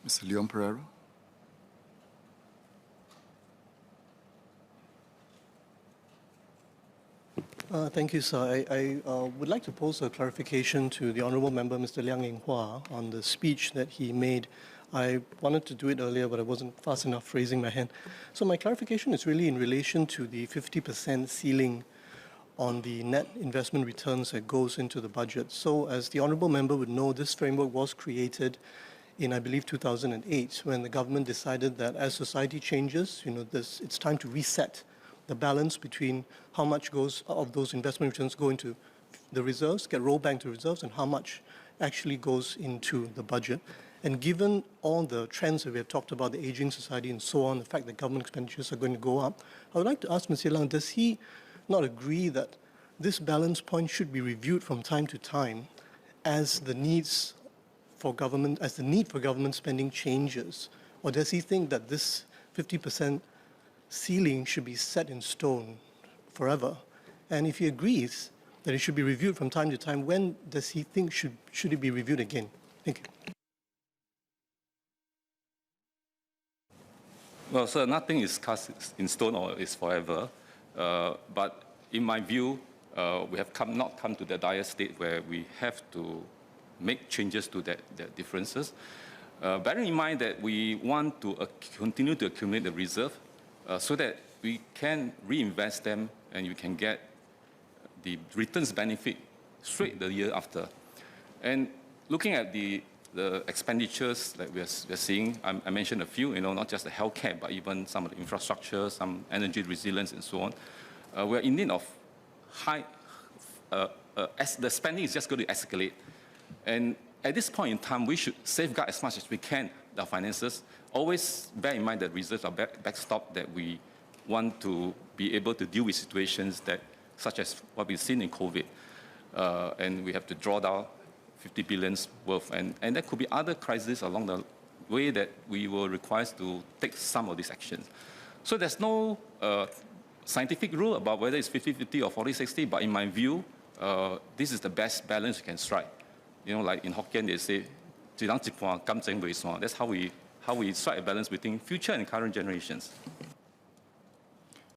Mr. Leon Perera. Thank you, sir. I would like to pose a clarification to the Honourable Member, Mr. Liang Eng Hwa, on the speech that he made. I wanted to do it earlier, but I wasn't fast enough raising my hand. So my clarification is really in relation to the 50% ceiling on the net investment returns that goes into the budget. So as the Honourable Member would know, this framework was created in, I believe, 2008, when the government decided that as society changes, it's time to reset the balance between how much goes of those investment returns go into the reserves, get rolled back to reserves, and how much actually goes into the budget. And given all the trends that we have talked about, the aging society and so on, the fact that government expenditures are going to go up, I would like to ask Mr. Lang, does he not agree that this balance point should be reviewed from time to time as the need for government spending changes? Or does he think that this 50% ceiling should be set in stone forever? And if he agrees that it should be reviewed from time to time, when does he think should it be reviewed again? Thank you. Well, sir, nothing is cast in stone or is forever. But in my view, we have not come to the dire state where we have to make changes to that differences. Bearing in mind that we want to continue to accumulate the reserve so that we can reinvest them and you can get the returns benefit straight the year after. And looking at the expenditures that we're seeing, I mentioned a few, not just the healthcare, but even some of the infrastructure, some energy resilience and so on. We're in need of high, as the spending is just going to escalate. And at this point in time, we should safeguard as much as we can the finances. Always bear in mind that reserves are backstop, that we want to be able to deal with situations such as what we've seen in COVID. And we have to draw down 50 billion worth. And there could be other crises along the way that we will require to take some of these actions. So there's no scientific rule about whether it's 50-50 or 40-60, but in my view, this is the best balance you can strike. Like in Hokkien, they say, that's how we strike a balance between future and current generations.